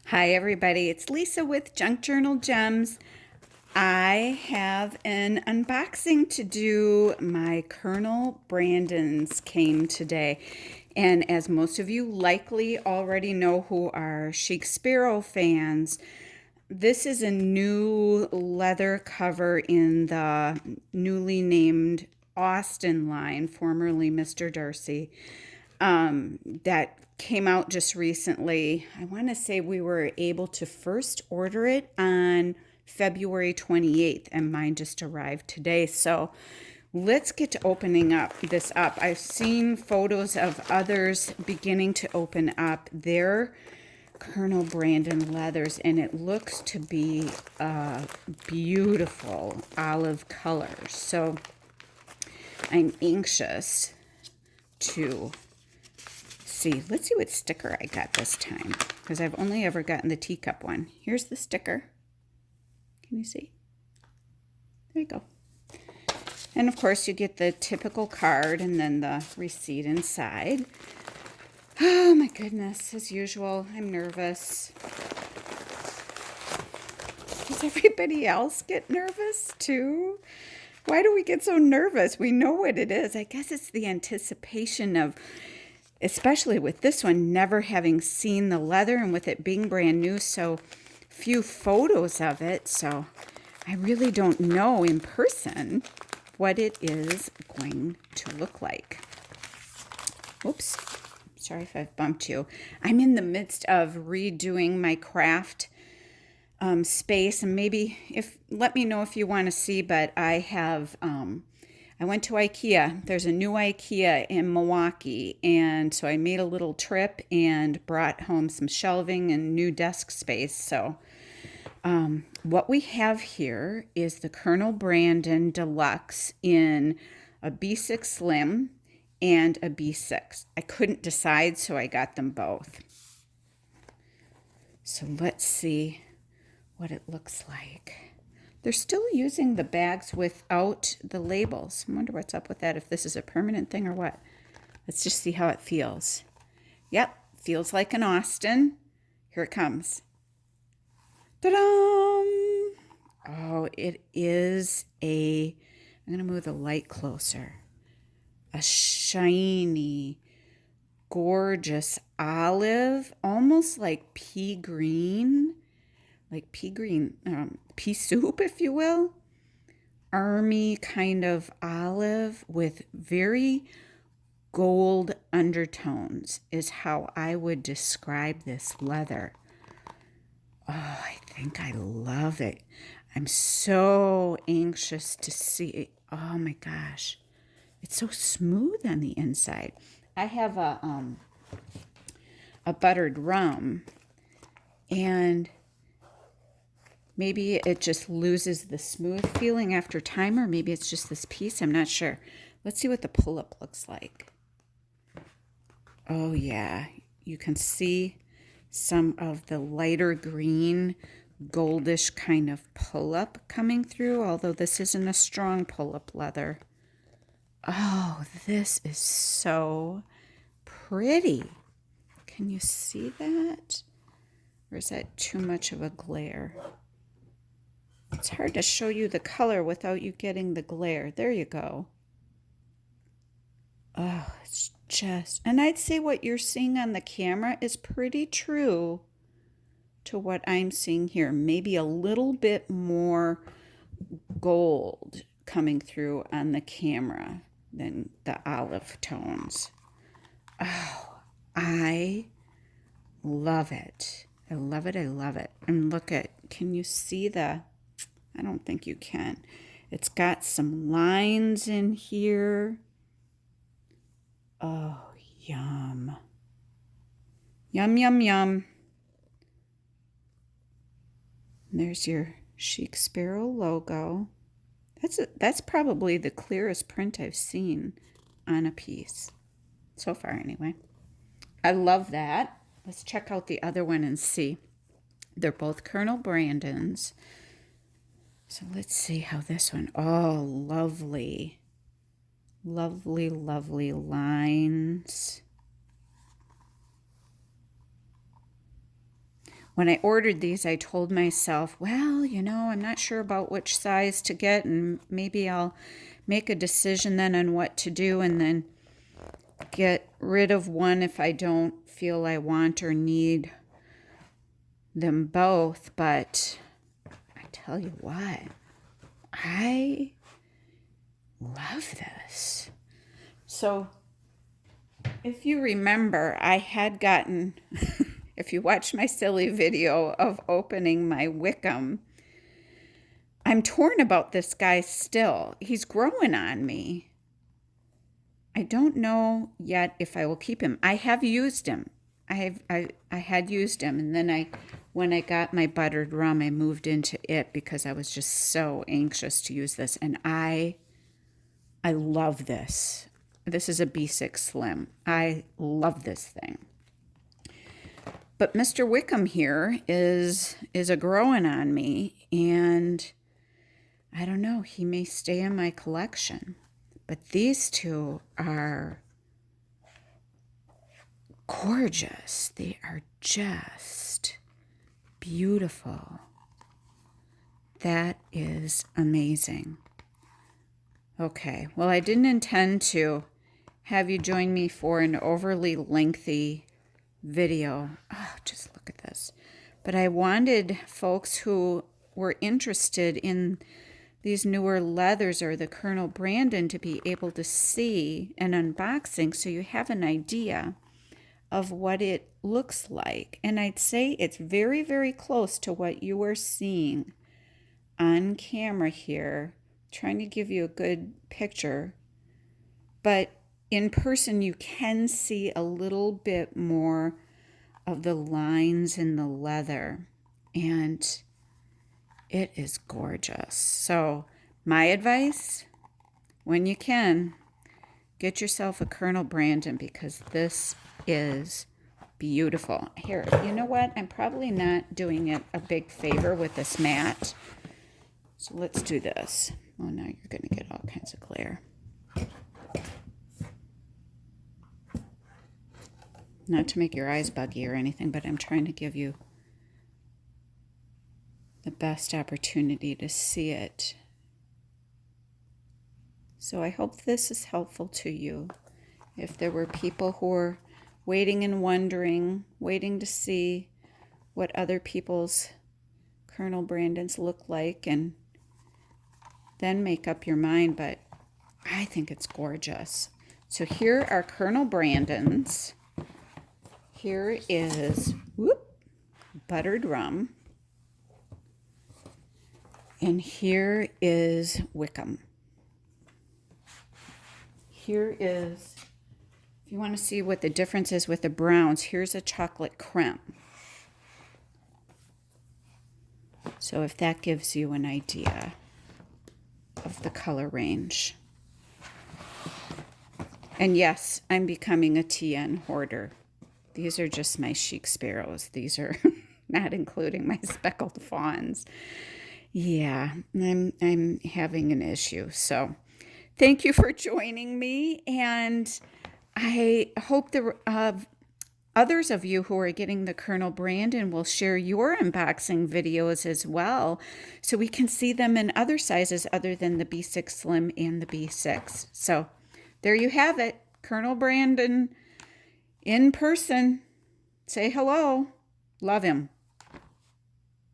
Hi, everybody. It's Lisa with Junk Journal Gems. I have an unboxing to do. My Colonel Brandon's came today. And as most of you likely already know who are Chic Sparrow fans, this is a new leather cover in the newly named Austen line, formerly Mr. Darcy, that came out just recently. I want to say we were able to first order it on February 28th, and mine just arrived today. So let's get to opening this up. I've seen photos of others beginning to open up their Colonel Brandon leathers, and it looks to be a beautiful olive color. So I'm anxious to see. Let's see what sticker I got this time, because I've only ever gotten the teacup one. Here's the sticker. Can you see? There you go. And of course you get the typical card and then the receipt inside. Oh my goodness, as usual, I'm nervous. Does everybody else get nervous too? Why do we get so nervous? We know what it is. I guess it's the anticipation of, especially with this one, never having seen the leather and with it being brand new, so few photos of it. So I really don't know in person what it is going to look like. Oops. Sorry if I've bumped you. I'm in the midst of redoing my craft space, and maybe let me know if you want to see, but I have I went to IKEA. There's a new IKEA in Milwaukee, and so I made a little trip and brought home some shelving and new desk space. So what we have here is the Colonel Brandon Deluxe in a B6 Slim and a B6. I couldn't decide, so I got them both. So let's see what it looks like. They're still using the bags without the labels. I wonder what's up with that, if this is a permanent thing or what. Let's just see how it feels. Yep, feels like an Austen. Here it comes. Ta-da! Oh, it is I'm going to move the light closer. A shiny, gorgeous olive, almost like pea green, pea soup, if you will. Army kind of olive with very gold undertones is how I would describe this leather. Oh, I think I love it. I'm so anxious to see it. Oh my gosh. It's so smooth on the inside. I have a buttered rum, and maybe it just loses the smooth feeling after time, or maybe it's just this piece. I'm not sure. Let's see what the pull-up looks like. Oh yeah, you can see some of the lighter green, goldish kind of pull-up coming through, although this isn't a strong pull-up leather. Oh, this is so pretty. Can you see that? Or is that too much of a glare? It's hard to show you the color without you getting the glare. There you go. Oh, it's just, and I'd say what you're seeing on the camera is pretty true to what I'm seeing here. Maybe a little bit more gold coming through on the camera than the olive tones. Oh, I love it. I love it. I love it. And look can you see I don't think you can. It's got some lines in here. Oh, yum. Yum, yum, yum. And there's your Chic Sparrow logo. That's probably the clearest print I've seen on a piece. So far, anyway. I love that. Let's check out the other one and see. They're both Colonel Brandons. So let's see how this one, oh, lovely. Lovely, lovely lines. when I ordered these, I told myself, well, I'm not sure about which size to get, and maybe I'll make a decision then on what to do and then get rid of one if I don't feel I want or need them both. But I tell you what, I love this. So if you remember, I had gotten, if you watch my silly video of opening my Wickham, I'm torn about this guy still. He's growing on me. I don't know yet if I will keep him. I have used him. I had used him, and then when I got my buttered rum, I moved into it because I was just so anxious to use this, and I love this. This is a B6 Slim. I love this thing. But Mr. Wickham here is a growing on me, and I don't know, he may stay in my collection. But these two are gorgeous. They are just beautiful. That is amazing. Okay, well, I didn't intend to have you join me for an overly lengthy video. Oh, just look at this. But I wanted folks who were interested in these newer leathers or the Colonel Brandon to be able to see an unboxing so you have an idea of what it looks like. And I'd say it's very, very close to what you are seeing on camera here, trying to give you a good picture. But in person, you can see a little bit more of the lines in the leather. And it is gorgeous. So my advice, when you can, get yourself a Colonel Brandon because this is beautiful. Here, you know what? I'm probably not doing it a big favor with this mat. So let's do this. Oh, now you're going to get all kinds of glare. Not to make your eyes buggy or anything, but I'm trying to give you the best opportunity to see it. So I hope this is helpful to you. If there were people who were waiting and wondering, waiting to see what other people's Colonel Brandons look like and then make up your mind, but I think it's gorgeous. So here are Colonel Brandons. Here is buttered rum. And here is Wickham. Here is, if you want to see what the difference is with the browns, here's a chocolate creme. So if that gives you an idea of the color range. And yes, I'm becoming a TN hoarder. These are just my Chic Sparrows. These are not including my speckled fawns. Yeah, I'm having an issue. So thank you for joining me. And I hope the others of you who are getting the Colonel Brandon will share your unboxing videos as well, so we can see them in other sizes other than the B6 Slim and the B6. So there you have it. Colonel Brandon in person. Say hello. Love him.